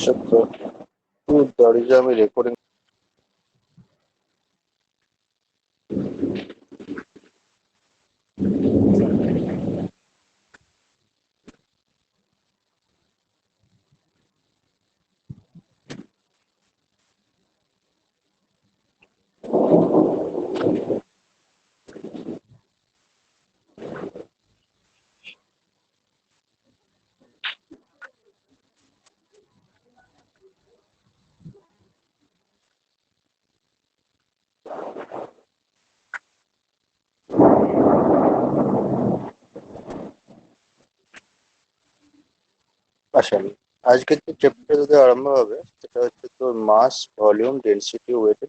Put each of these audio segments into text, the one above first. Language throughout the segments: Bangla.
সত্য তুই দরজা আমি রেকর্ডিং আসেনি। আজকের যে চ্যাপ্টার যদি আরম্ভ হবে সেটা হচ্ছে তোর মাস, ভলিউম, ডেনসিটি, ওয়েট,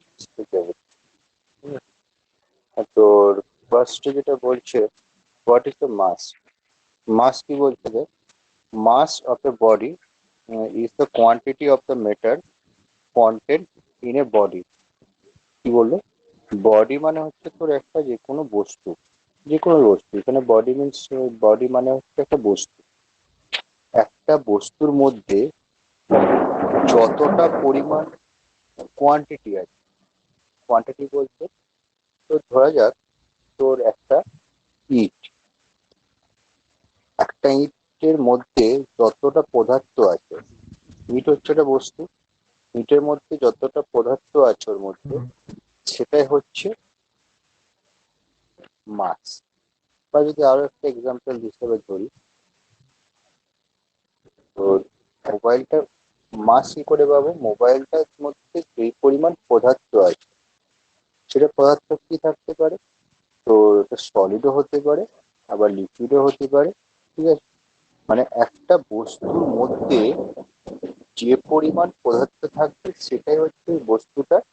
তোর ফার্স্টে যেটা বলছে what is the mass. Mass কি বলছে যে mass of a body is the quantity of the matter content in a body. কি বললো? বডি মানে হচ্ছে তোর একটা যে কোনো বস্তু, যে কোনো বস্তু। এখানে বডি মিনস, বডি মানে হচ্ছে একটা বস্তু। একটা বস্তুর মধ্যে যতটা পরিমাণ কোয়ান্টিটি আছে, কোয়ান্টিটি বলতে তো ধরা যাক তোর ইট একটা ইটের মধ্যে যতটা পদার্থ আছে, ইট হচ্ছে একটা বস্তু, ইটের মধ্যে যতটা পদার্থ আছে ওর মধ্যে সেটাই হচ্ছে মাস। বা যদি আরো একটা এক্সাম্পল হিসেবে ধরি, তো মোবাইলটা মাস কি করে পাবো? মোবাইলটার মধ্যে যেই পরিমাণ পদার্থ আছে, সেটা পদার্থ কি থাকতে পারে? তো এটা সলিডও হতে পারে, আবার লিকুইডও হতে পারে। ঠিক আছে, মানে একটা বস্তুর মধ্যে যে পরিমাণ পদার্থ থাকবে সেটাই হচ্ছে ওই বস্তুটার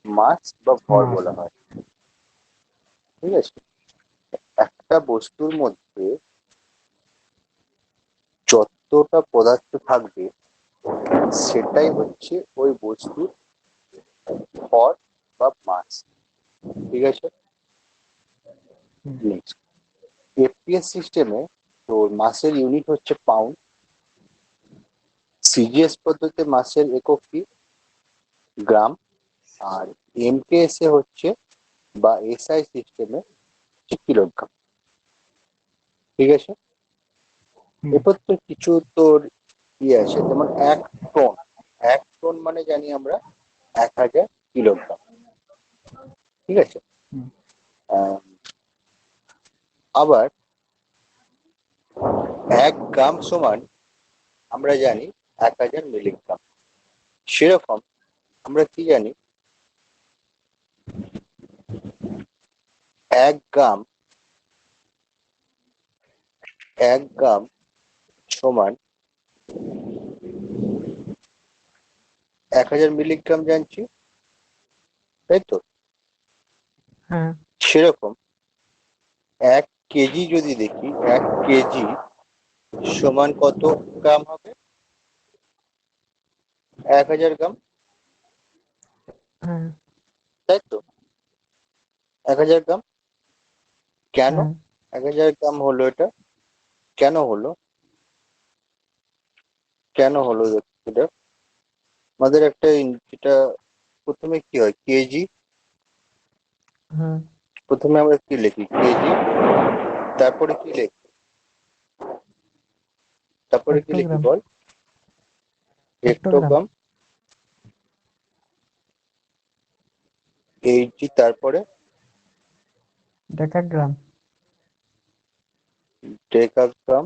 মাস বা ভর মাস। বলা হয়। ঠিক আছে, একটা বস্তুর মধ্যে যতটা পদার্থ থাকবে সেটাই হচ্ছে ওই বস্তুর ভর বা মাস। ঠিক আছে, নেক্সট এফপিএস সিস্টেমে তোর মাসের ইউনিট হচ্ছে পাউন্ড, সিজিএস পদ্ধতিতে মাসের একক কি? গ্রাম, আর এমকেএস এ হচ্ছে বা এসআই সিস্টেমে কিলোগ্রাম। ঠিক আছে, এরপর তো কিছু তোর আছে, যেমন এক টন। এক টন মানে জানি আমরা 1000 কিলোগ্রাম। ঠিক আছে, আহ, আবার 1 গ্রাম সমান আমরা জানি 1000 মিলিগ্রাম। সেরকম আমরা কি জানি? 1 গ্রাম, 1 গ্রাম সমান 1000 মিলিগ্রাম জানছি, তাই তো? হ্যাঁ। সেরকম 1 কেজি যদি দেখি, 1 কেজি সমান কত গ্রাম হবে? 1000 গ্রাম, হ্যাঁ। তাই তো? 1000 গ্রাম কেন? হ্যাঁ। 1000 গ্রাম হলো এটা, কেন হলো? কেন হলো এটা? আমাদের একটা যেটা প্রথমে কি হয়, কেজি। হ্যাঁ। প্রথমে আমরা কি লিখি? কেজি। তারপরে কি লিখি? তারপরে কি লিখি হেক্টোগ্রাম। বল? হেক্টোগ্রাম। হেক্টোগ্রাম। কেজি, তারপরে ডেকাগ্রাম। ডেকাগ্রাম,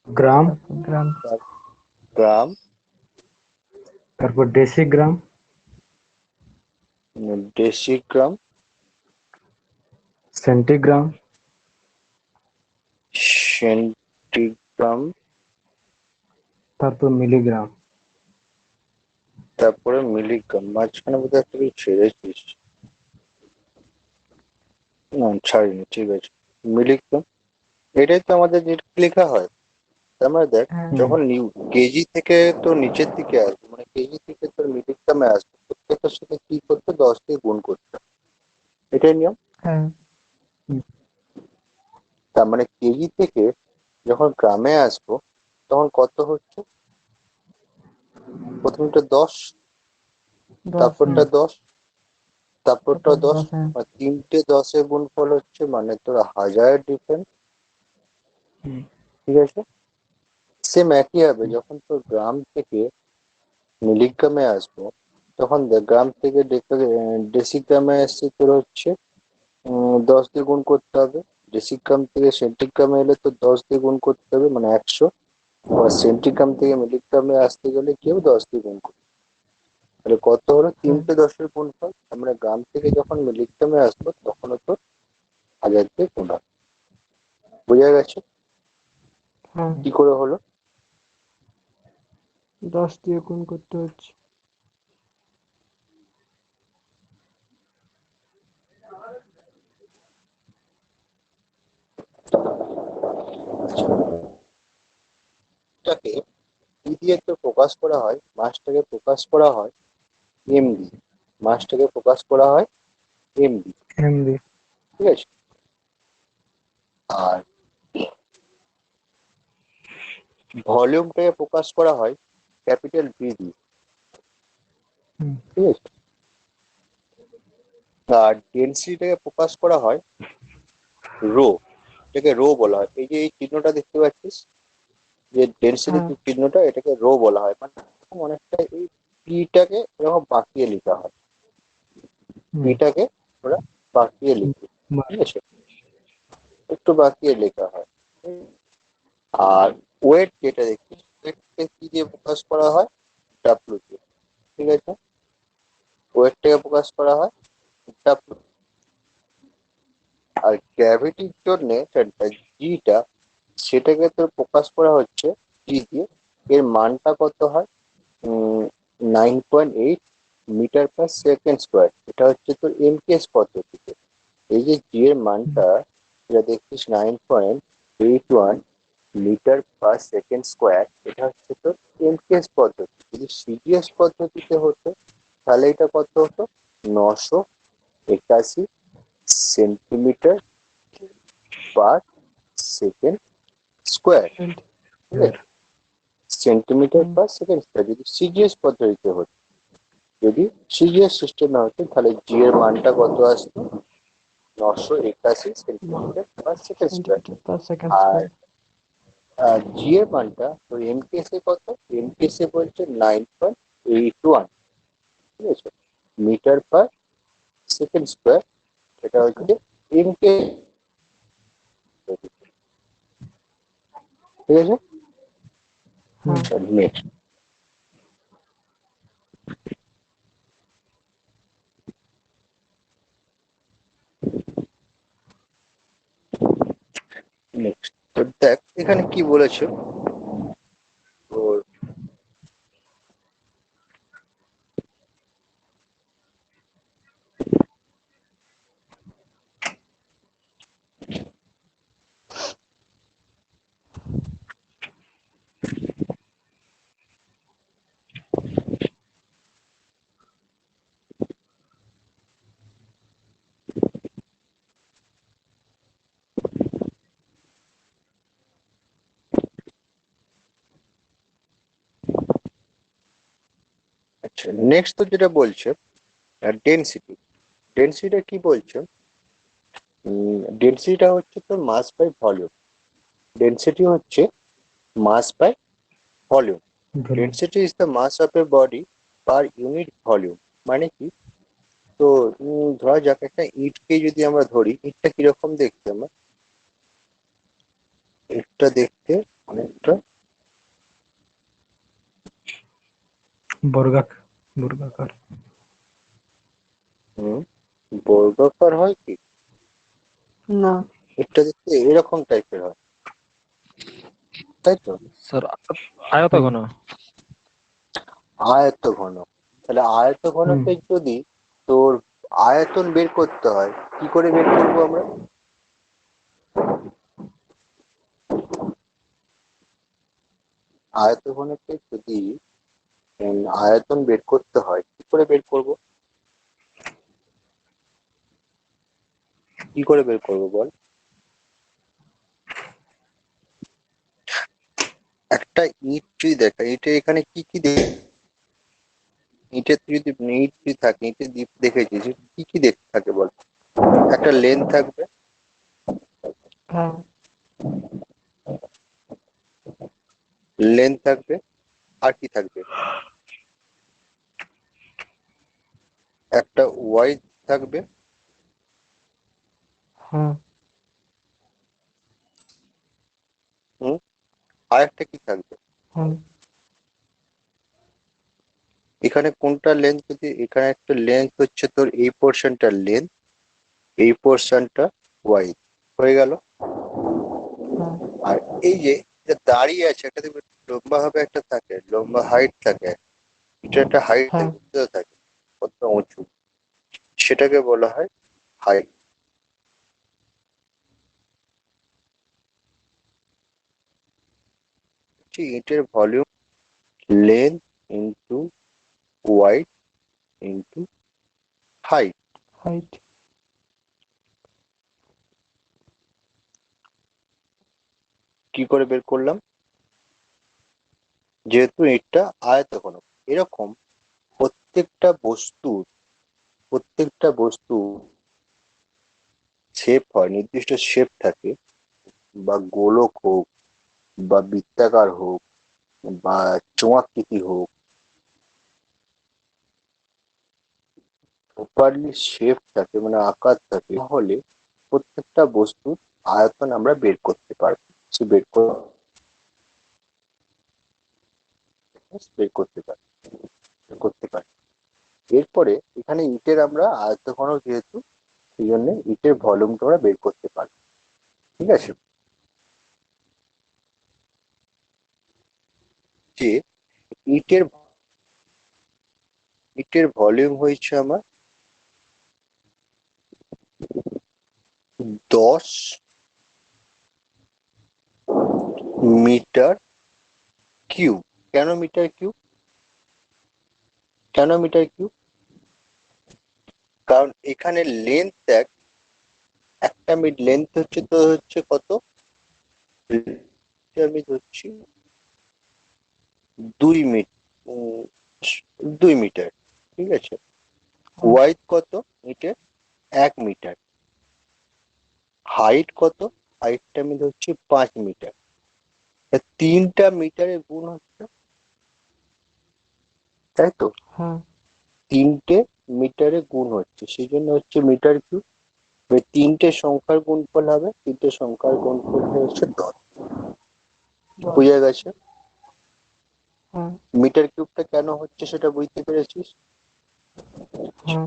গ্রাম। গ্রাম। গ্রাম, তারপর ডেসিগ্রাম। Decigram, centigram. সেন্টিগ্রাম, তারপর মিলিগ্রাম। তারপরে মিলিগ্রাম। মাঝখানে বোধহয় একটা কিছু ছেড়েছিস। না, ছাড়িনি, ঠিক আছে। মিলিগ্রাম, এটাই তো আমাদের লেখা হয়। তার মানে দেখ, হ্যাঁ। যখন কেজি থেকে তো নিচের দিকে আসবে, মানে কেজি থেকে তোর মিলিগ্রামে আসবে, প্রত্যেকটার সাথে কি করতে 10 দিয়ে গুণ করতে, এটাই নিয়ম। হ্যাঁ তার মানে কেজি থেকে যখন গ্রামে আসবো তখন কত হচ্ছে, প্রথমটা 10, 10 তারপরটা 10, তারপরটা তারপর 10, 10 হ্যাঁ আর তিনটে 10-এর গুণফল হচ্ছে মানে তোর 1000 ডিফারেন্স। হুম, ঠিক আছে, সেম একই হবে যখন তোর গ্রাম থেকে মিলিগ্রামে আসবো, তখন দেখ গ্রাম থেকে ডেসিগ্রামে আসছে তোর হচ্ছে 10 দিয়ে গুণ করতে হবে। ডেসিগ্রাম থেকে সেন্টিগ্রামে এলে তো 10 দিয়ে গুণ করতে হবে মানে 100, আর সেন্টিগ্রাম থেকে মিলিগ্রামে আসতে গেলে কেউ 10 দিয়ে গুণ করতে হবে। তাহলে কত হলো, হ্যাঁ তিনটে 10-এর গুণফল। আমরা গ্রাম থেকে যখন মিলিগ্রামে আসবো তখন তো 1000 দিয়ে গুণ হবে। বোঝা গেছে হ্যাঁ কি করে হলো? 10 দিয়ে গুণ করতে হচ্ছে। এটাকে কি দিয়ে তো প্রকাশ করা হয়, মাসটাকে প্রকাশ করা হয় এম দিয়ে। মাসটাকে প্রকাশ করা হয় এম দিয়ে। এমবি ঠিক আছে, আর ভলিউমটাকে প্রকাশ করা হয় ক্যাপিটাল ভি দিয়ে। হুম ঠিক আছে, আর ডেন্সিটিটাকে প্রকাশ করা হয় রো, এটাকে রো বলা হয়। এই যে এই চিহ্নটা দেখতে পাচ্ছিস, যে হ্যাঁ ডেন্সিটি চিহ্নটা, এটাকে রো বলা হয়। মানে অনেকটা এই পিটাকে এরকম বাঁকিয়ে লেখা হয়, হুম পিটাকে ওরা বাঁকিয়ে হুম, লিখে। বাহ, ঠিক আছে, একটু বাঁকিয়ে লেখা হয়। আর ওয়েট যেটা দেখছিস, ওয়েটকে কি দিয়ে প্রকাশ করা হয়, ডাব্লিউ দিয়ে। ঠিক আছে, ওয়েটটাকে প্রকাশ করা হয় ডাব্লিউ। আর গ্র্যাভিটির জন্য জিটা, সেটাকে তো প্রকাশ করা হচ্ছে জি দিয়ে। এর মানটা কত হয়, 9.8 মিটার পার সেকেন্ড স্কোয়ার। এটা হচ্ছে তোর এমকেএস পদ্ধতিতে। এই যে জি এর হুম, মানটা যেটা দেখছিস 9.81 মিটার পার সেকেন্ড স্কোয়ার, এটা হচ্ছে তোর এমকেএস পদ্ধতি। যদি সিজিএস পদ্ধতিতে হতো তাহলে এটা কত হতো, 981 সেন্টিমিটার পার সেকেন্ড স্কোয়ার। ঠিক সেন্টিমিটার। আছে, সেন্টিমিটার হুম, পার সেকেন্ড স্কোয়ার যদি সিজিএস পদ্ধতিতে হতো। যদি সিজিএস সিস্টেমে হতো তাহলে জি এর মানটা কত আসতো, 981 centimetre per second square. Centimetre per second আর স্কোয়ার। জি এর মানটা তো এমকেএসে কত, এমকেএসে বলছে 9.81। ঠিক আছে, মিটার পার সেকেন্ড স্কোয়ার, এটা হচ্ছে এমকেএস। ঠিক আছে, হ্যাঁ নেক্সট। নেক্সট তো দেখ এখানে কি বলেছে তোর, আচ্ছা নেক্সট তো যেটা বলছে ডেনসিটি। ডেনসিটিটা কি বলছে, ডেনসিটিটা হচ্ছে তোর মাস বাই ভলিউম। ডেনসিটি হচ্ছে mass by volume. Volume. Density is the mass of a body per unit volume. মানে কি, তো ধরা যাক একটা ইটকে যদি আমরা ধরি, ইটটা কিরকম দেখতে, আমরা ইটটা দেখতে অনেকটা বর্গাকার বর্গাকার। হম বর্গাকার হয় কি, না ইটটা দেখতে এরকম টাইপের হয়, তাই তো। স্যার আয়ত হুম ঘন। আয়ত ঘন, তাহলে আয়ত হুম ঘনকে যদি তোর আয়তন বের করতে হয়, কি করে বের করবো আমরা, আয়ত ঘনকে যদি আয়তন বের করতে হয়, কি করে বের করব? কি করে বের করব বল? একটা ইট তুই দেখা, ইটের এখানে কি কি ইটের তুই যদি ইট যদি থাকে, ইটের দ্বীপ দেখেছিস, কি কি দেখতে থাকে বল? একটা লেন্থ থাকবে, হ্যাঁ লেন্থ থাকবে, আর কি থাকবে? একটা ওয়াইড থাকবে, হ্যাঁ হুম, আর একটা কি থাকবে? হ্যাঁ এখানে কোনটা লেন্থ? যদি এখানে একটা লেন্থ হচ্ছে তোর এই পোর্শনটা লেন্থ, এই পোর্শনটা ওয়াইড, হয়ে গেল। হ্যাঁ আর এই যে এটা দাঁড়িয়ে আছে, একটা দেখবে লম্বা ভাবে একটা থাকে, লম্বা হাইট থাকে, এটা একটা হাইট হ্যাঁ থাকে কত উঁচু, সেটাকে বলা হয় হাইট। ইটের volume length into wide into height. Height কি করে বের করলাম? যেহেতু এটা আয়তঘনক, এরকম প্রত্যেকটা বস্তু শেপ হয়, নির্দিষ্ট শেপ থাকে, বা গোলক হোক, বা বৃত্তাকার হোক, বা চোঙাকৃতি হোক, প্রপারলি শেপ থাকে মানে আকার থাকে, তাহলে প্রত্যেকটা বস্তুর আয়তন আমরা বের করতে পারবো। সে বের করতে পারি, বের করতে পারি। এরপরে এখানে ইটের আমরা আয়তঘনক যেহেতু, সেই জন্য ইটের ভলিউমটা আমরা বের করতে পারি। ঠিক আছে? যে ইটের ইটের ভলিউম হয়েছে আমার 10 মিটার কিউব। কেন মিটার কিউব? কেন মিটার কিউব? কারণ এখানে লেন্থ দেখ, একটা লেন্থ হচ্ছে তো হচ্ছে কত, আমি ধরছি 2 মিটার, 2 মিটার, ঠিক আছে। হ্যাঁ ওয়াইড কত ইটের? 1 মিটার। হাইট কত? হাইটটা আমি ধরছি 5 মিটার। তিনটা মিটারের গুণ হচ্ছে, তাই তো? হ্যাঁ তিনটে মিটারে গুণ হচ্ছে, সেই জন্য হচ্ছে মিটার কিউব। তিনটে সংখ্যার গুণফল হবে, তিনটে সংখ্যার গুণফল হচ্ছে 10। 10 বুঝে গেছে? হ্যাঁ মিটার কিউবটা কেন হচ্ছে সেটা বুঝতে পেরেছিস? হ্যাঁ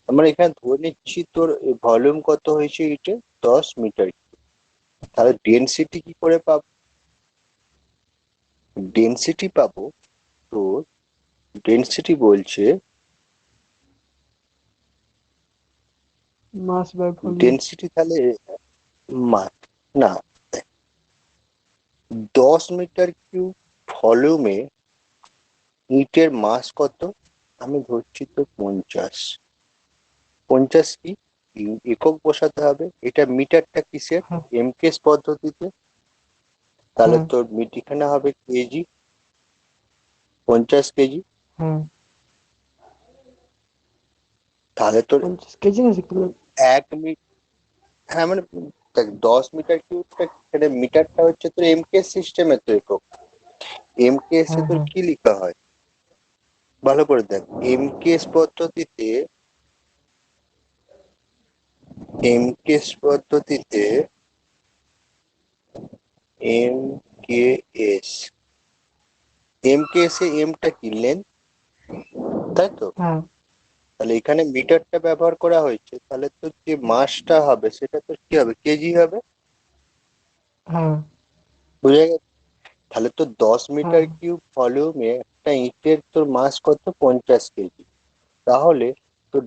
আমরা এখানে ধরে নিচ্ছি তোর ভলিউম কত হয়েছে ইটে, 10 মিটার। তাহলে ডেনসিটি কি করে পাবো? ডেনসিটি পাবো তোর, ডেনসিটি বলছে, মাস বাই ভলিউম ডেনসিটি তাহলে মাস, না, 10 মিটার কিউব ভলিউমে ইটের মাস কত? আমি ধরছি তো 50। 50 কি একক বসাতে হবে, এটা মিটারটা কিসের? হ্যাঁ এমকেএস পদ্ধতিতে। তাহলে হ্যাঁ তোর এখানে হবে কেজি, 50 কেজি। হ্যাঁ তাহলে তোর 50 কেজি না কিলো 1 মিটার, হ্যাঁ মানে দেখ 10 মিটার কিউবটা, এখানে মিটারটা হচ্ছে তোর এমকেএস সিস্টেমে তো একক। এমকেএস এ হ্যাঁ তোর হ্যাঁ কি লেখা হয় ভালো করে দেখ। এমকেএস পদ্ধতিতে, এমকেএস পদ্ধতিতে এমকেএস, এমকেএস এ এমটা কি লেন্থ, তাই তো? হ্যাঁ তাহলে এখানে মিটারটা ব্যবহার করা হয়েছে, তাহলে তোর যে মাসটা হবে সেটা তোর কি হবে? কেজি হবে। হ্যাঁ বুঝে গেছে? তাহলে তো দশ হ্যাঁ মিটার কিউব ভলিউমে একটা ইটের তোর মাস কত? 50 কেজি। তাহলে তোর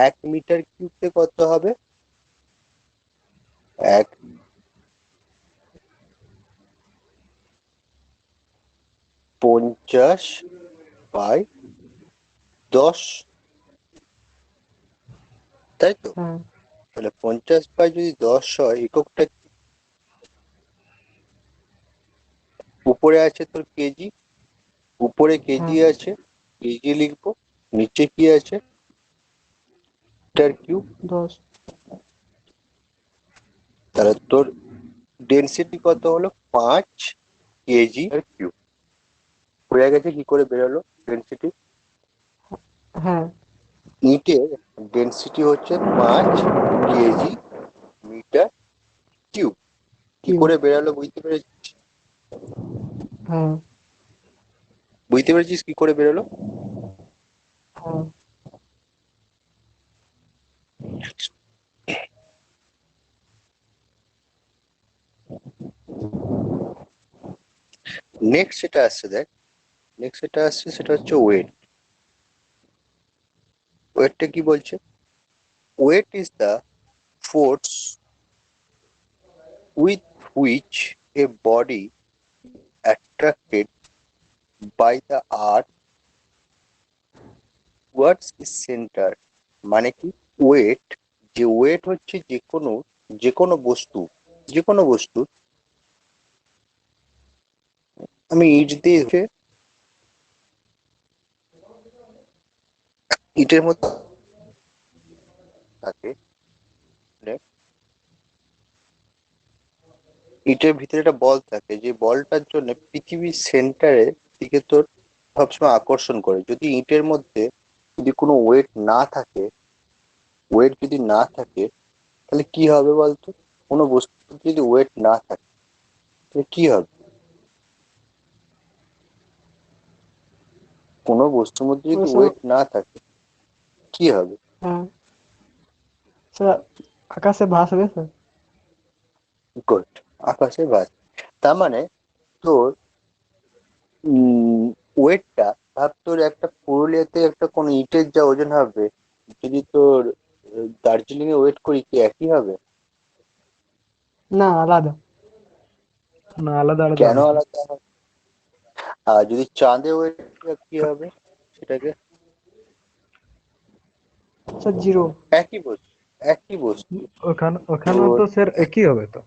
1 মিটার কিউবতে কত হবে? এক 50 বাই 10, তাই তো? হ্যাঁ তাহলে 50 বাই যদি 10 হয়, এককটা কি? উপরে আছে তোর কেজি, উপরে কেজি হ্যাঁ আছে, কেজি লিখবো। নিচে কি আছে? Metre cube. 10 তাহলে তোর ডেনসিটি কত হলো? 5 কেজি আর কিউব। হয়ে গেছে। কি করে বেরোলো ডেনসিটি? হ্যাঁ ইটের ডেনসিটি হচ্ছে 5 কেজি মিটার কিউব। কি কিউ করে বেরোলো বুঝতে পেরেছিস? হ্যাঁ বুঝতে পেরেছিস কি করে বেরোলো? হ্যাঁ নেক্সট যেটা আসছে দেখ, নেক্সট যেটা আসছে সেটা হচ্ছে ওয়েট। ওয়েটটা কি বলছে? Weight is the force with which a body attracted by the earth towards its center। মানে কি? ওয়েট, যে ওয়েট হচ্ছে যে কোনো বস্তু, যে কোনো বস্তু। আমি ইট দিয়ে ইটের মধ্যে থাকে, মানে ইটের ভিতরে একটা বল থাকে, যে বলটার জন্য পৃথিবীর সেন্টারের দিকে তোর সবসময় আকর্ষণ করে। যদি ইটের মধ্যে যদি কোনো ওয়েট না থাকে, ওয়েট যদি না থাকে, তাহলে কি হবে বলতো? কোনো বস্তু যদি ওয়েট না থাকে তাহলে কি হবে? কোনো বস্তুর মধ্যে যদি ওসব ওয়েট না থাকে কি হবে? হ্যাঁ স্যার আকাশে ভাসবে স্যার গুড, আকাশে বাস। তার মানে তোর ওয়েটটা, ভাব তোর একটা পুরুলিয়াতে একটা কোনো ইটের যা ওজন হবে, যদি তোর দার্জিলিং এ ওয়েট করি, কি একই হবে? না আলাদা না, আলাদা আলাদা কেন হবে স্যার। আলাদা হবে? আর যদি চাঁদে ওয়েট কি হবে সেটাকে? স্যার জিরো একই বস্তু, একই বস্তু। ওখানেও তোর তো স্যার একই হবে তো।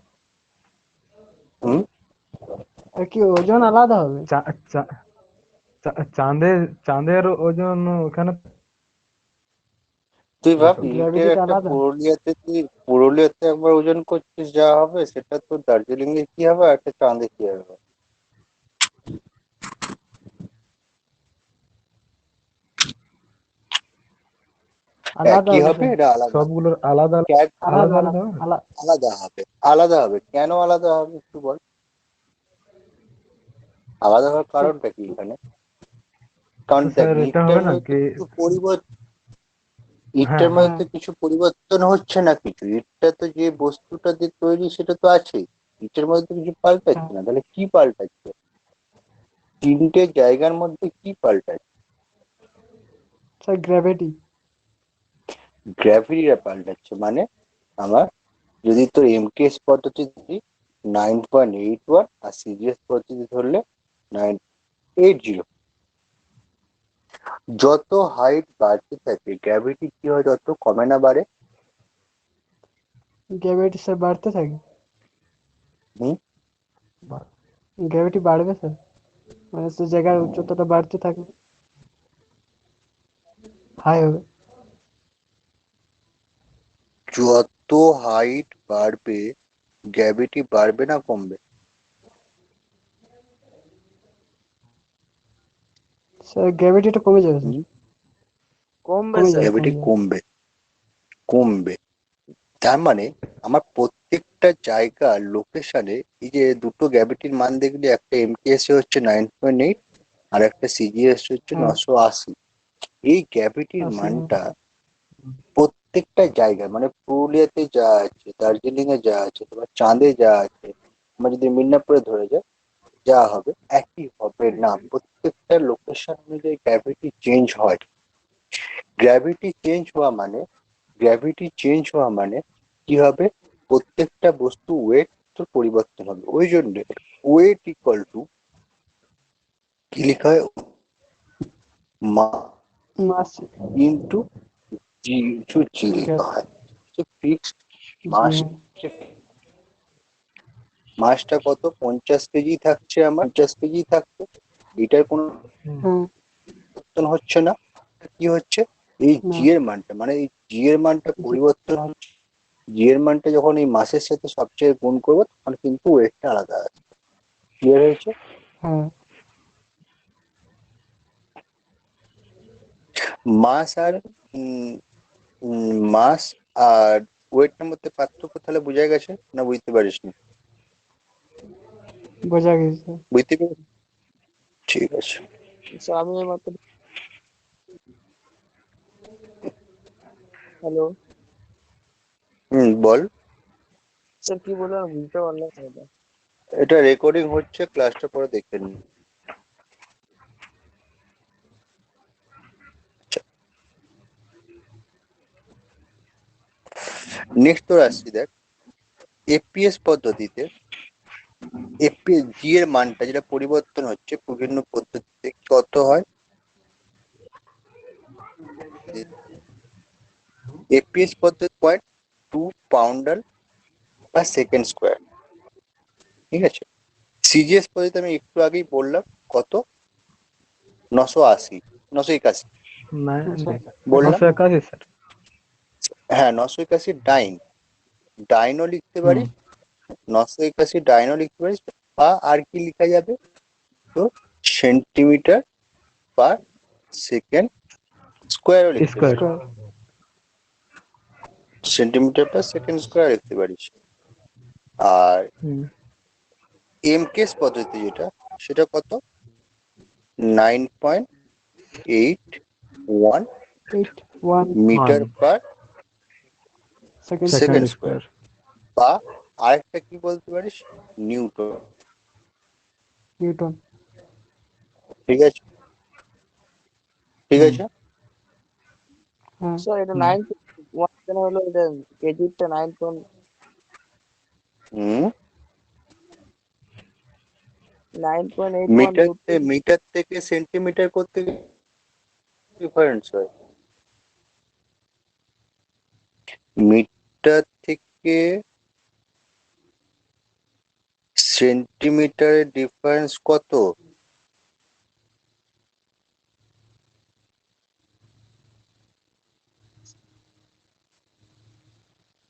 হুম কি ওজন আলাদা হবে চা- চা- চাঁদের চাঁদের ওজন ওখানে তুই ভাব তো। ইটের গ্র্যাভিটিটা একটা আলাদা পুরুলিয়াতে একবার ওজন করছিস যা হবে, সেটা তোর দার্জিলিং এ কি হবে আর একটা চাঁদে কি হবে? আলাদা একই হবে হবে, স্যার এটা আলাদা হবে। সবগুলোর আলাদা ক্যাট আলাদা আলাদা আলাদা হবে। আলাদা আলাদা হবে, আলাদা হবে। কেন আলাদা হবে একটু বল। আলাদা হওয়ার স্যার কারণটা কি এখানে? কারণ তো দেখ, স্যার এটা হবে না কি? হ্যাঁ ইটটার হ্যাঁ মধ্যে হ্যাঁ তো কিছু পরিবর্তন হচ্ছে না কিছু। ইটটা তো যে বস্তুটা দিয়ে তৈরি সেটা তো আছেই। ইটের মধ্যে তো কিছু হ্যাঁ পাল্টাচ্ছে না, তাহলে কি পাল্টাচ্ছে? তিনটে জায়গার মধ্যে কি পাল্টাচ্ছে? Sir gravity গ্র্যাভিটিটা পাল্টাচ্ছে। মানে আমার যদি তোর এমকেএস পদ্ধতি ধরি 9.81, আর সিজিএস পদ্ধতি ধরলে 9.80, যত হাইট বাড়তে থাকে গ্র্যাভিটি কি হয়, তত কমে না বাড়ে? গ্র্যাভিটি স্যার বাড়তে থাকে হুম গ্র্যাভিটি বাড়বে স্যার মানে সে জায়গার উচ্চতাটা বাড়তে থাকে হাই হবে যত হাইট বাড়বে গ্র্যাভিটি বাড়বে না কমবে? স্যার গ্র্যাভিটিটা কমে যাবে স্যার কমবে কমে স্যার। যাবে গ্র্যাভিটি কমে যাবে কমবে, কমবে। তার মানে আমার প্রত্যেকটা জায়গার লোকেশনে এই যে দুটো গ্র্যাভিটির মান দেখলি, একটা এমকেএস হচ্ছে 9.8 আর একটা সিজিএস হচ্ছে হ্যাঁ 980। এই গ্র্যাভিটির আসি হ্যাঁ মানটা প্রত্যেকটা জায়গায়, মানে পুরুলিয়াতে যা আছে, দার্জিলিং এ যা আছে, তোমার চাঁদে যা আছে, আমরা যদি মিদনাপুরে ধরে যাই, যা হবে একই হবে না। প্রত্যেকটা লোকেশন অনুযায়ী গ্র্যাভিটি চেঞ্জ হয়। গ্র্যাভিটি চেঞ্জ হওয়া মানে গ্র্যাভিটি চেঞ্জ হওয়া মানে কি হবে? প্রত্যেকটা বস্তু ওয়েট তো পরিবর্তন হবে। ওই জন্য ওয়েট ইকুয়াল টু কি লেখা হয়? মাস ইন্টু জি লিখা হয়। ফিক্সড জি মাস, হ্যাঁ মাসটা কত 50 কেজি থাকছে, আমার 50 কেজি থাকছে, এটার কোনো হ্যাঁ পরিবর্তন হচ্ছে না। কি হচ্ছে এই না জি এর মানটা, মানে এই জি এর মানটা পরিবর্তন হচ্ছে। জি এর মানটা যখন এই মাসের সাথে সবচেয়ে গুণ করবো তখন কিন্তু ওয়েটটা আলাদা আছে। ক্লিয়ার হয়েছে? হ্যাঁ মাস আর মাস আর ওয়েটের মধ্যে পার্থক্য তাহলে বোঝা গেছে না? বুঝতে পারিসনি? বোঝা গেছে। বুঝতে পেরেছি, ঠিক আছে। স্যার আমি এইমাত্র হ্যালো বল। স্যার কি বললেন বুঝতে পারলাম না এটা। এটা রেকর্ডিং হচ্ছে, ক্লাসটা পরে দেখে নিন। নেক্সট তোর আসছি, দেখ এফপিএস পদ্ধতিতে এফপিএস জি এর মানটা যেটা পরিবর্তন হচ্ছে বিভিন্ন পদ্ধতিতে কত হয়? এফপিএস পদ্ধতি 0.2 পাউন্ডার পার সেকেন্ড স্কোয়ার, ঠিক আছে। সিজিএস পদ্ধতি আমি একটু আগেই বললাম কত, 980, 981 আচ্ছা বললাম। 981 স্যার। হ্যাঁ 981 ডাইনও লিখতে পারিস, 981 ডাইনও লিখতে পারিস, বা আর কি লেখা যাবে তো সেন্টিমিটার পার সেকেন্ড স্কোয়ারও লিখতে স্কোয়ার। পারিস, সেন্টিমিটার পার সেকেন্ড স্কোয়ার লিখতে পারিস। আর এমকেএস পদ্ধতি যেটা, সেটা কত, 9.81 81 metre per second second second square, square. বা আরেকটা কি বলতে পারিস, নিউটন। নিউটন। ঠিক আছে, ঠিক আছে। হ্যাঁ স্যার এটা 9.1 কেন হলো? এটা কেজিটা 9. হুম 9.81 মিটার থেকে সেন্টিমিটার করতে ডিফারেন্স হয়। মিটার থেকে সেন্টিমিটারের ডিফারেন্স কত?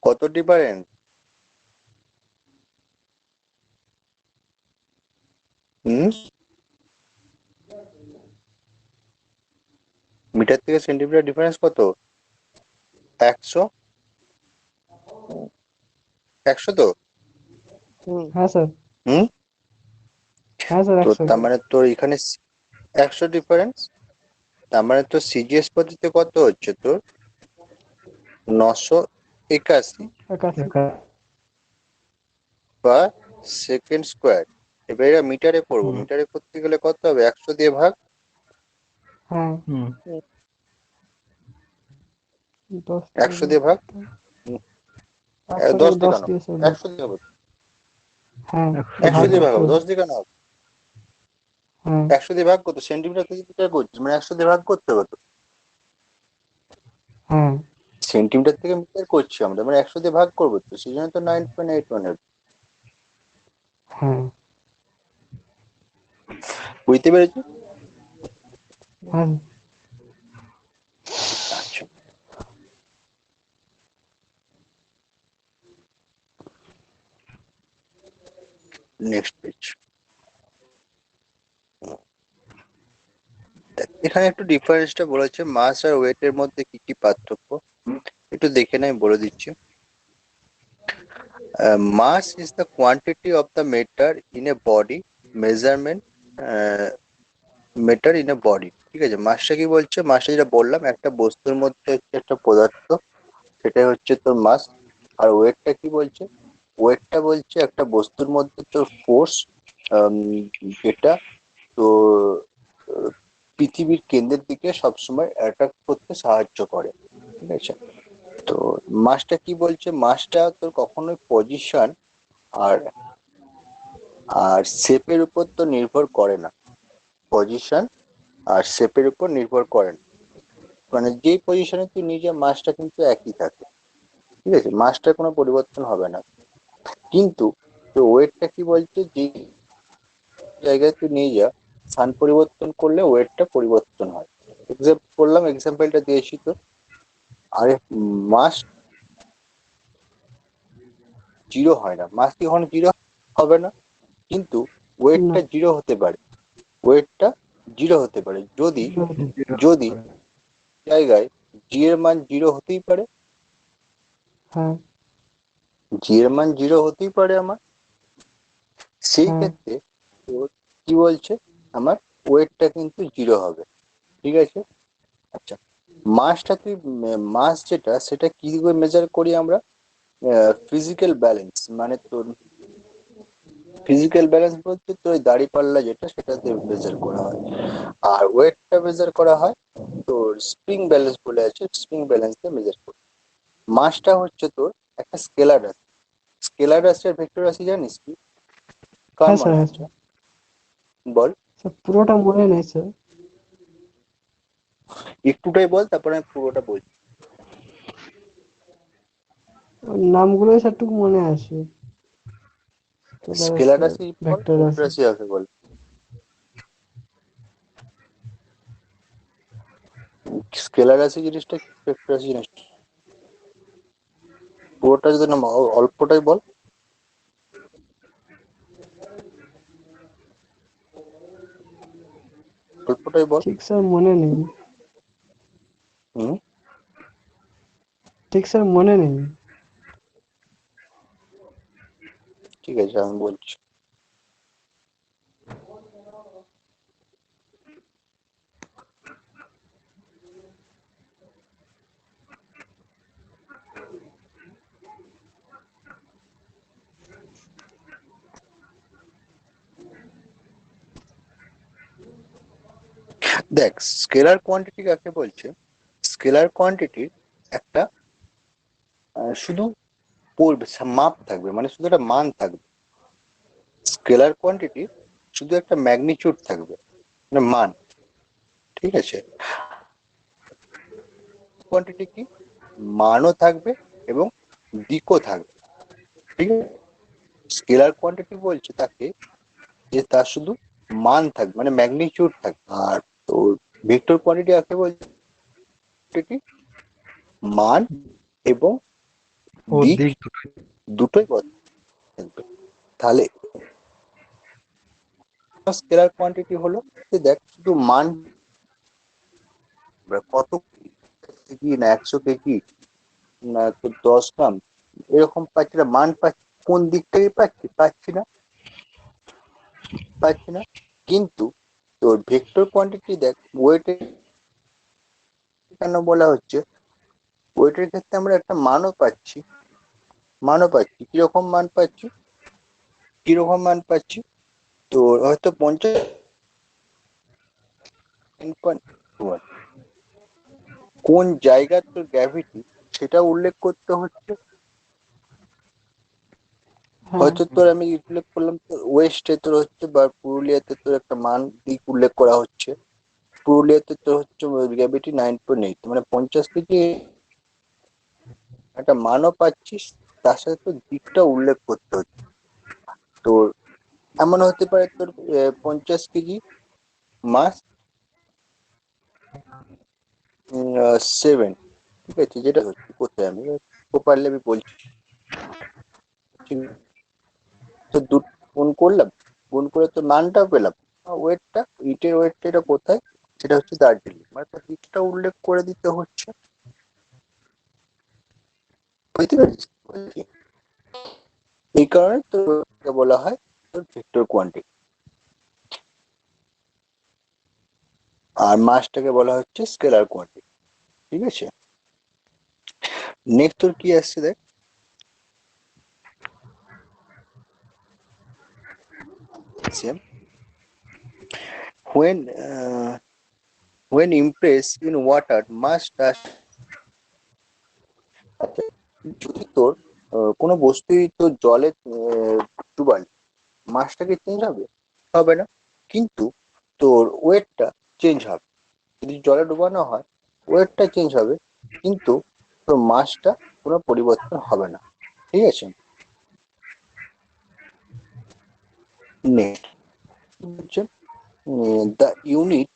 কত ডিফারেন্স? মিটার থেকে সেন্টিমিটার ডিফারেন্স কত? 100, 100 তো? হ্যাঁ স্যার হুম হ্যাঁ স্যার তো 100 তার মানে তোর এখানে 100 ডিফারেন্স, তার মানে তোর সিজিএস পদ্ধতিতে কত হচ্ছে তোর, 981 বা সেকেন্ড স্কোয়ার। এবার এটা মিটারে করবো, মিটারে করতে গেলে কত হবে, 100 দিয়ে ভাগ, হ্যাঁ 10 100 দিয়ে ভাগ, 10 দিয়ে 10 কেন, দিয়ে স্যার 100 দিয়ে হবে, হ্যাঁ 100 দিয়ে ভাগ হবে, 10 দিয়ে কেন হবে, হ্যাঁ 100 দিয়ে ভাগ করতো, সেন্টিমিটার থেকে মিটার করছিস মানে 100 দিয়ে ভাগ করতে হতো। হ্যাঁ সেন্টিমিটার থেকে মিটার করছি আমরা, মানে 100 দিয়ে ভাগ করবো, তো সেই জন্য তো 9.81 হবে। হ্যাঁ বুঝতে পেরেছি? হ্যাঁ আচ্ছা, নেক্সট পেজ। এখানে একটু ডিফারেন্সটা বলেছে, মাস আর ওয়েটের মধ্যে কি কি পার্থক্য একটু দেখে নাই, বলে দিচ্ছি। Mass is the quantity of the matter in a body, measurement matter in a body, ঠিক আছে। মাসটা কি বলছে, মাসটা যেটা বললাম একটা বস্তুর মধ্যে হচ্ছে একটা পদার্থ, সেটাই হচ্ছে তোর মাস। আর ওয়েটটা কি বলছে, ওয়েটটা বলছে একটা বস্তুর মধ্যে তোর ফোর্স, যেটা তোর পৃথিবীর কেন্দ্রের দিকে সবসময় অ্যাট্রাক্ট করতে সাহায্য করে, ঠিক আছে। তো মাসটা কি বলছে, মাসটা তোর কখনোই পজিশন আর আর শেপের উপর তো নির্ভর করে না, পজিশন আর শেপের উপর নির্ভর করে না। মানে যে পজিশনে তুই নিজে মাসটা কিন্তু একই থাকে, ঠিক আছে, মাসটার কোনো পরিবর্তন হবে না। কিন্তু তো ওয়েটটা কি বলছে, যে জায়গায় তুই নিয়ে যা, স্থান পরিবর্তন করলে ওয়েটটা পরিবর্তন হয়। বললাম, এক্সাম্পলটা দিয়েছি তো। আরে মাস জিরো হয় না, মাস কি কখনো জিরো হবে না, কিন্তু না ওয়েটটা জিরো হতে পারে। ওয়েটটা জিরো হতে পারে যদি যদি জায়গায় জি এর মান জিরো হতেই পারে, হ্যাঁ জি এর মান জিরো হতেই পারে আমার। সেই হ্যাঁ ক্ষেত্রে তোর কি বলছে, আমার ওয়েটটা কিন্তু জিরো হবে, ঠিক আছে। আচ্ছা, মাসটা তুই মাস যেটা, সেটা কি করে মেজার করি আমরা? ফিজিক্যাল ব্যালেন্স, মানে তোর ফিজিক্যাল ব্যালেন্স বলতে তোর দাড়ি পাল্লা যেটা, সেটাতে মেজার করা হয়। আর ওয়েটটা মেজার করা হয় তোর স্প্রিং ব্যালেন্স বলে আছে, স্প্রিং ব্যালেন্স দিয়ে মেজার করি। মাসটা হচ্ছে তোর একটা স্কেলার রাশি। স্কেলার রাশি আর ভেক্টর রাশি জানিস কি, কার হ্যাঁ স্যার, মনে হ্যাঁ আছে? স্যার। বল, স্যার পুরোটা মনে নেই স্যার। একটুটাই বল, তারপরে আমি পুরোটা বলছি। ওর নামগুলো স্যার টুকু মনে আছে। স্কেলার স্কেলার আছে, রাশি বল, ভেক্টর ভেক্টর আছে। রাশি আছে বল। স্কেলার রাশি জিনিসটা কি, ভেক্টর রাশি জিনিসটা, পুরোটা যদি না অল্পটাই বল। অল্পটাই বল। ঠিক স্যার মনে নেই। হুম, ঠিক স্যার মনে নেই। ঠিক আছে, আমি বলছি। দেখ, স্কেলার কোয়ান্টিটি কাকে বলছে? স্কেলার কোয়ান্টিটির একটা শুধু মাপ থাকবে, মানে শুধু একটা মান থাকবে। স্কেলার কোয়ান্টিটি শুধু একটা ম্যাগনিটিউড থাকবে, মানে মান, ঠিক আছে। কোয়ান্টিটি কি, মানও থাকবে এবং দিকও থাকবে, ঠিক আছে। স্কেলার কোয়ান্টিটি বলছে তাকে, যে তার শুধু মান থাকবে, মানে ম্যাগনিটিউড থাকবে। আর তোর ভেক্টর কোয়ান্টিটি কাকে বলছে? মান এবং ও দিক দিক দুটোই। দুটোই বদলাবে থাকবে। তাহলে স্কেলার কোয়ান্টিটি হলো যে, দেখ শুধু মান, কত কেজি না 100 কেজি না তোর 10 গ্রাম, এরকম পাচ্ছি না, মান পাচ্ছি, কোন দিক থেকে পাচ্ছি না। কিন্তু তোর ভেক্টর কোয়ান্টিটি দেখ, ওয়েটে কেন বলা হচ্ছে, ওয়েটের ক্ষেত্রে আমরা একটা মানও পাচ্ছি। কিরকম মান পাচ্ছি, তোর হয়তো 50, কোন জায়গার তোর গ্র্যাভিটি সেটা উল্লেখ করতে হচ্ছে। হ্যাঁ হয়তো তোর আমি উল্লেখ করলাম তোর ওয়েস্টে তোর হচ্ছে, বা পুরুলিয়াতে তোর একটা মান দিক উল্লেখ করা হচ্ছে। পুরুলিয়াতে তোর হচ্ছে গ্র্যাভিটি 9.8, মানে 50 কেজি একটা মানও পাচ্ছিস, তার সাথে তোর দিকটা উল্লেখ করতে হচ্ছে। তোর এমন হতে পারে তোর 50 কেজি মাস 7, ঠিক আছে, যেটা হচ্ছে কোথায় আমি প্রপারলি আমি বলছি, তো গুণ করলাম, গুণ করে তো মানটাও পেলাম। ওয়েটটা, ইটের ওয়েটটা এটা কোথায়, সেটা হচ্ছে দার্জিলিং, মানে তার দিকটা উল্লেখ করে দিতে হচ্ছে। বুঝতে পারছিস কি বলছি? এই কারণে তো বলা হয় তোর ভেক্টর কোয়ান্টিটি, আর মাসটাকে বলা হচ্ছে স্কেলার কোয়ান্টিটি, ঠিক আছে। নেক্সট তোর কি আসছে দেখ, same when when impressed in water mass dash। আচ্ছা, যদি তোর কোনো বস্তুই তোর জলে ডুবাল, মাসটা কি চেঞ্জ হবে? হবে না। কিন্তু তোর ওয়েটটা চেঞ্জ হবে। যদি জলে ডুবানো হয় ওয়েটটা চেঞ্জ হবে, কিন্তু তোর মাসটা কোনো পরিবর্তন হবে না। ঠিক আছে, নেক্সট হচ্ছে দ্য ইউনিট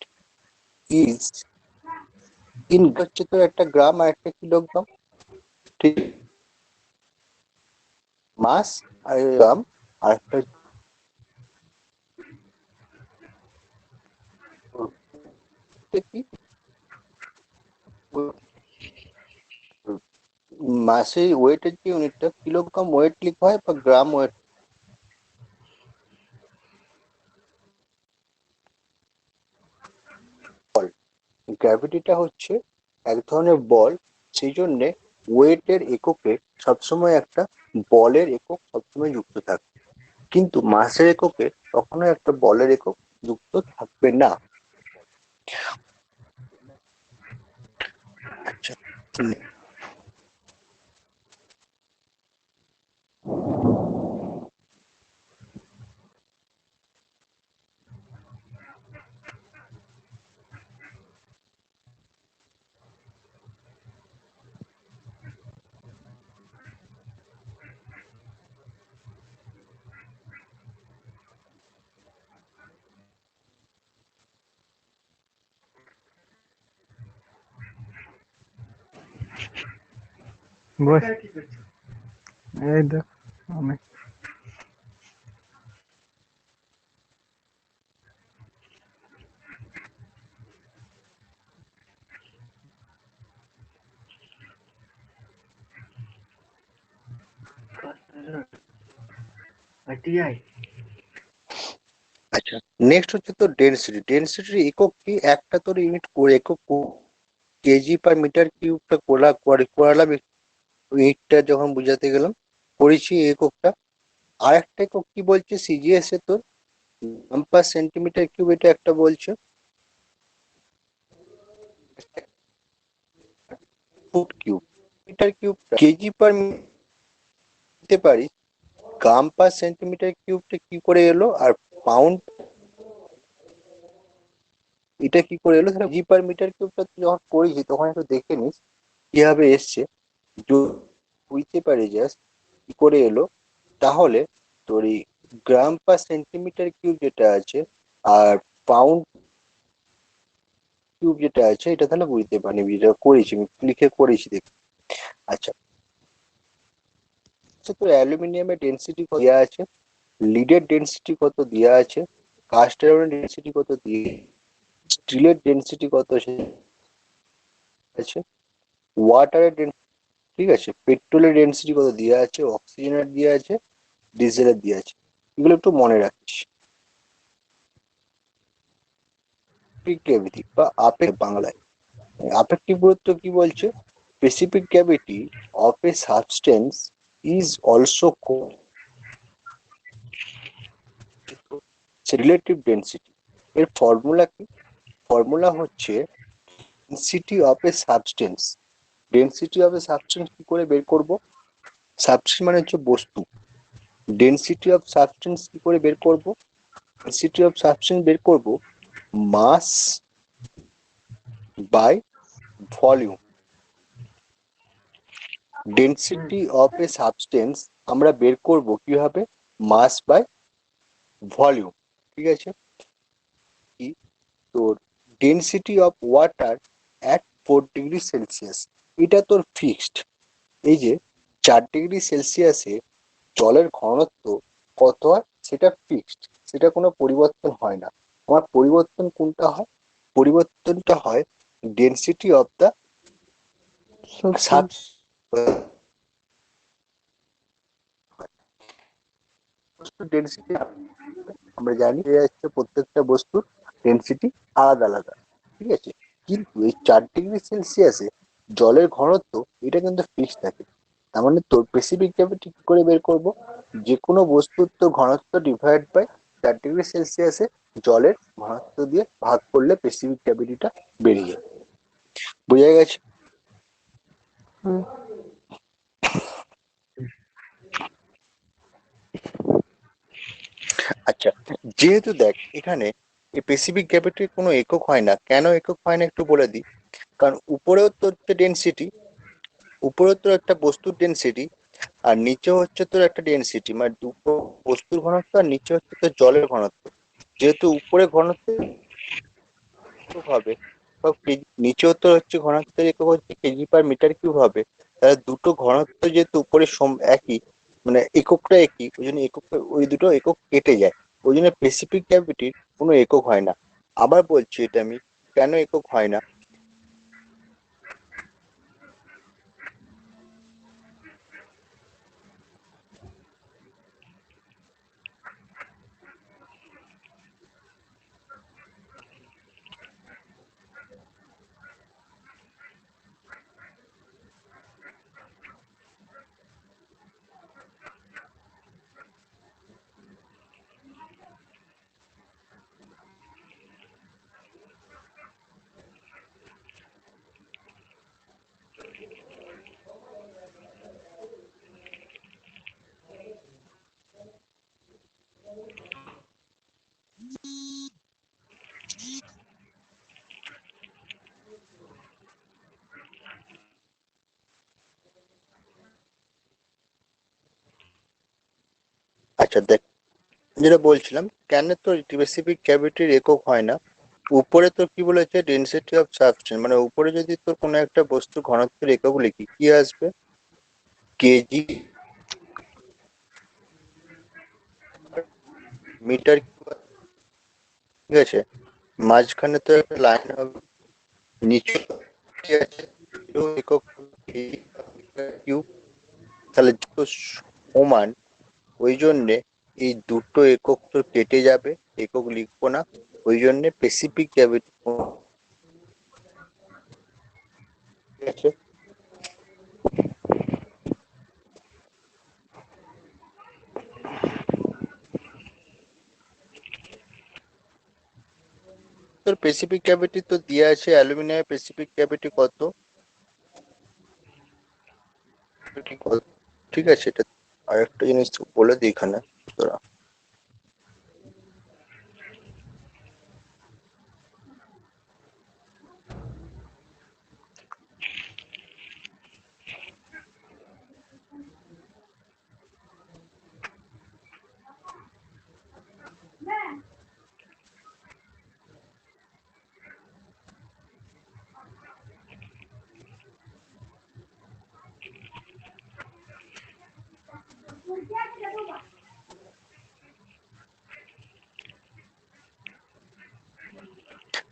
ইজ ইন, হচ্ছে তো একটা গ্রাম আর একটা কিলোগ্রাম। ঠিক, মাস আর গ্রাম আর একটা কি, মাসে ওয়েটের যে ইউনিটটা কিলোগ্রাম ওয়েট লিখা হয় বা গ্রাম ওয়েট। গ্র্যাভিটিটা হচ্ছে এক ধরনের বল, সেই জন্যে ওয়েটের এককে সবসময় একটা বলের একক সবসময় যুক্ত থাকে, কিন্তু মাসের এককে কখনো একটা বলের একক যুক্ত থাকবে না। আচ্ছা, বস, এই দেখ আমি আচ্ছা, নেক্সট হচ্ছে তো ডেনসিটি। ডেনসিটির একক কি, একটা তোর ইউনিট করে একক কেজি পার মিটার কিউবটা করালাম ইউনিটটা যখন বুঝাতে গেলাম, করেছি এই এককটা। আর একটা একক কি বলছে সিজিএস এ তোর গ্রাম পার সেন্টিমিটার কিউব, এটা একটা বলছে foot cube. Metre cube KG per নিতে পারি, গ্রাম পার সেন্টিমিটার কিউবটা কি করে এলো, আর পাউন্ড এটা কি করে এলো, জি পার মিটার কিউবটা তুই যখন করেছি তখন একটু দেখে নিস কিভাবে এসছে। বুঝতে পারি জাস্ট কি করে এলো, তাহলে তোর এই গ্রাম পার সেন্টিমিটার কিউব যেটা আছে আর পাউন্ড কিউব যেটা আছে, এটা তাহলে বুঝতে পারবি, যেটা করেছি আমি লিখে করেছি দেখ। আচ্ছা, তো অ্যালুমিনিয়ামের ডেনসিটি দেওয়া আছে, লিডের ডেনসিটি কত দেওয়া আছে, কাস্ট আয়রনের ডেনসিটি কত দিয়ে, স্টিলের ডেনসিটি কত আছে, ওয়াটারের ডেনসিটি, ঠিক আছে, পেট্রোলের ডেনসিটি কত দেওয়া আছে, অক্সিজেনের দেওয়া আছে, ডিজেলের দেওয়া আছে। এগুলো একটু মনে রাখিস। গ্র্যাভিটি বা আপেক্ষিক বাংলায় আপেক্ষিক গুরুত্ব কি বলছে, specific gravity of a substance is also relative density. এর ফর্মুলা কি, ফর্মুলা হচ্ছে density of a substance. Density of a substance কি করে বের করব, সাবস্টেন্স মানে হচ্ছে বস্তু, ডেন্সিটি অফ সাবস্টেন্স কি করে বের করব, ডেন্সিটি অফ সাবস্টেন্স বের করব mass by volume. Density of a substance আমরা বের করব কিভাবে, মাস বাই ভলিউম। ঠিক আছে, কি তোর density of water at 4 degree Celsius, এটা তোর ফিক্সড। এই যে 4 ডিগ্রি সেলসিয়াসে জলের ঘনত্ব কত হয় সেটা ফিক্সড, সেটা কোনো পরিবর্তন হয় না। আমার পরিবর্তন কোনটা হয়, পরিবর্তনটা হয় density of the sub, density আমরা জানি যে হচ্ছে প্রত্যেকটা বস্তুর ডেন্সিটি আলাদা আলাদা। ঠিক আছে, কিন্তু এই 4 ডিগ্রি সেলসিয়াসে জলের ঘনত্ব এটা কিন্তু ফিক্স থাকে। তার মানে তোর স্পেসিফিক গ্র্যাভিটি কি করে বের করব, যে কোনো বস্তুর তো ঘনত্ব ডিভাইড বাই 4 ডিগ্রি সেলসিয়াসে জলের ঘনত্ব দিয়ে ভাগ করলে স্পেসিফিক গ্র্যাভিটিটা বেরিয়ে যাবে। বোঝা গেছে? হ্যাঁ। আচ্ছা, যেহেতু দেখ এখানে এই স্পেসিফিক গ্র্যাভিটির কোনো একক হয় না। কেন একক হয় না একটু বলে দিই। কারণ উপরেও তো হচ্ছে ডেনসিটি, উপরেও তো একটা বস্তুর ডেনসিটি, আর নিচে হচ্ছে তোর একটা ডেনসিটি, মানে দুটো বস্তুর ঘনত্ব আর নিচে হচ্ছে তোর জলের ঘনত্ব। যেহেতু উপরে ঘনত্ব একক হবে, নিচেও তো হচ্ছে ঘনত্বের একক হচ্ছে কেজি পার মিটার কিউব হবে। তাহলে দুটো ঘনত্ব যেহেতু উপরে একই, মানে এককটা একই, ওই জন্য একক, ওই দুটো একক কেটে যায়। ওই জন্য স্পেসিফিক গ্র্যাভিটির কোনো একক হয় না। আবার বলছি এটা আমি, কেন একক হয় না। আচ্ছা দেখ, যেটা বলছিলাম কেন তোর স্পেসিফিক গ্র্যাভিটির একক হয় না। উপরে তোর কি বলেছে, ডেনসিটি অফ সাবস্টেন্স, মানে উপরে যদি তোর কোনো একটা বস্তুর ঘনত্বের একক লিখি, কি আসবে, কেজি মিটার, ঠিক আছে। মাঝখানে তো একটা লাইন হবে, নিচে কি আছে, একক কিউব। তাহলে দুটো সমান, ওই জন্যে এই দুটো একক তো কেটে যাবে, একক লিখবো না। ওই জন্যে স্পেসিফিক গ্র্যাভিটি আছে। তোর স্পেসিফিক গ্র্যাভিটি তো দিয়ে আছে, অ্যালুমিনিয়ামের স্পেসিফিক গ্র্যাভিটি কত, ঠিক আছে। এটা আরেকটা জিনিস বলে দিই এখানে তোরা।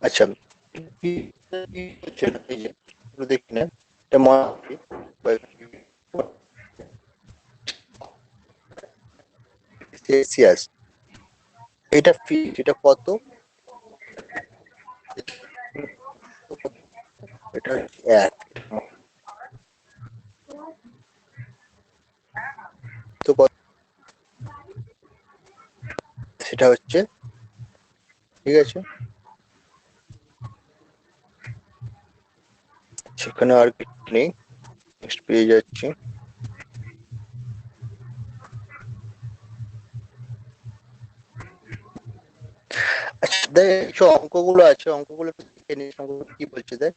আচ্ছা, দেখি না, এটা মনে রাখবি। সেলসিয়াস, এটা ফিট, এটা কত, এটা হচ্ছে এক, তো কত, সেটা হচ্ছে, ঠিক আছে। সেখানে আর কিছু নেই, নেক্সট পেয়ে যাচ্ছি। আচ্ছা দেখ, কিছু অঙ্কগুলো আছে, অঙ্কগুলো একটু দেখে নিস, অঙ্কগুলো কি বলছে দেখ।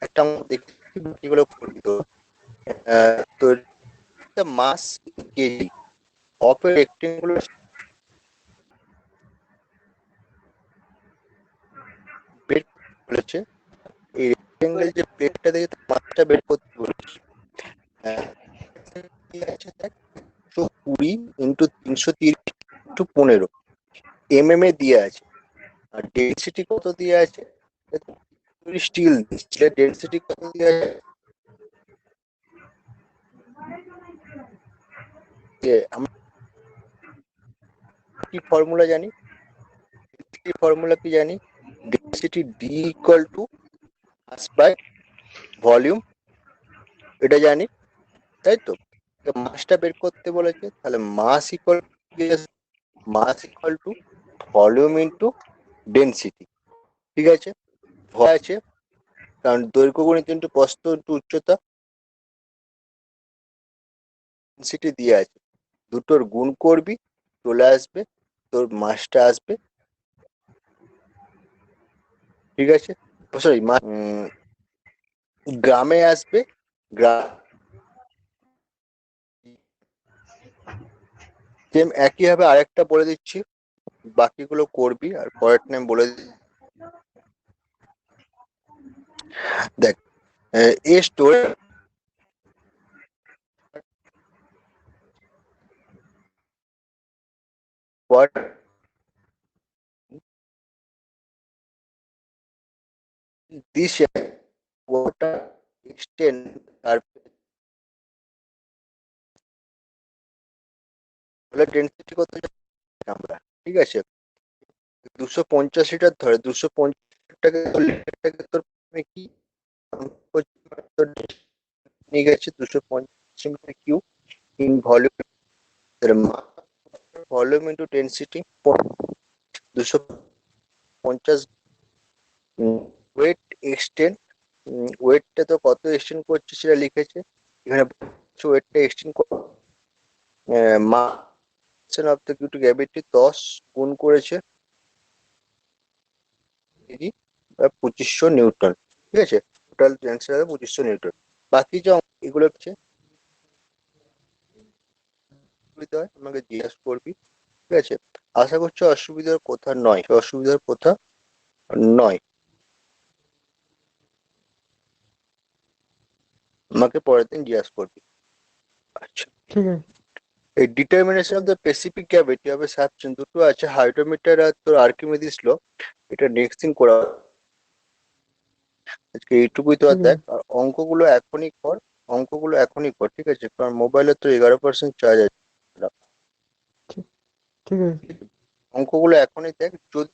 একটা অঙ্ক দেখি, বাকিগুলো করবি তো। তোর মাস কেজি অফ এ রেক্টেঙ্গুলার বের বলেছে। এই রেক্টেঙ্গেল যে প্লেটটা দেখে মাসটা বের করতে বলেছে। কি আছে দেখ, 120 ইন্টু 330 ইন্টু 15 এম এ দিয়ে আছে। আর ডেন্সিটি কত দিয়ে আছে, স্টিল, স্টিলের ডেন্সিটি কত দিয়ে আছে, আমরা কি ফর্মুলা জানি, ফর্মুলা কি জানি, density D equal to mass by volume, এটা জানি, তাই তো। মাসটা বের করতে বলেছে, তাহলে mass equal to volume into density, ঠিক আছে। ভয় আছে, কারণ দৈর্ঘ্য গণিত ইন্টু প্রস্থ ইন্টু উচ্চতা, ডেন্সিটি দিয়ে আছে, দুটোর গুণ করবি, চলে আসবে তোর মাসটা আসবে ঠিক আছে, সরি গ্রামে আসবে, সেম একই ভাবে আরেকটা বলে দিচ্ছি, বাকিগুলো করবি আর পরের টাইম বলে দেখ। A store what this water extend আর ডেন্সিটি কত জানি আমরা, ঠিক আছে, 250 লিটার ধরে 250টাকে তোর কি নিয়ে গেছে 250 metre cube in volume, volume into density 250, weight extend, ওয়েটটা তো কত এক্সটেন্ড করছে সেটা লিখেছে এখানে, ওয়েটটা extend mass of the cube to gravity 10 গুণ করেছে 2500 নিউটন, ঠিক আছে, টোটাল অ্যান্সার হবে 2500 নিউটন। বাকি যে এগুলো হচ্ছে অসুবিধা হয় আমাকে জিজ্ঞাসা করবি, ঠিক আছে, আশা করছি অসুবিধার কথা নয়, অসুবিধার কথা নয়, আমাকে পরের দিন জিজ্ঞাসা করবি। আচ্ছা, ঠিক আছে। এই determination of the specific gravity হবে সাবচেন দুটো আছে, হাইড্রোমিটার আর তোর আর্কিমিডিস ল, এটা নেক্সট দিন করা, আজকে এইটুকুই তো। আর ঠিক দেখ আছে। আর অঙ্কগুলো এখনই কর, অঙ্কগুলো এখনই কর, ঠিক আছে, কারণ মোবাইলে তো 11% চার্জ আছে, ঠিক আছে। অঙ্কগুলো এখনই দেখ, যদি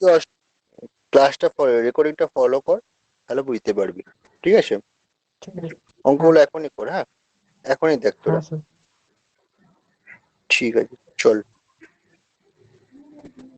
ক্লাসটা রেকর্ডিংটা ফলো কর তাহলে বুঝতে পারবি, ঠিক আছে, ঠিক আছে। অঙ্কগুলো এখনই কর, হ্যাঁ এখনই দেখ তোরা, হ্যাঁ স্যার। ঠিক আছে চল।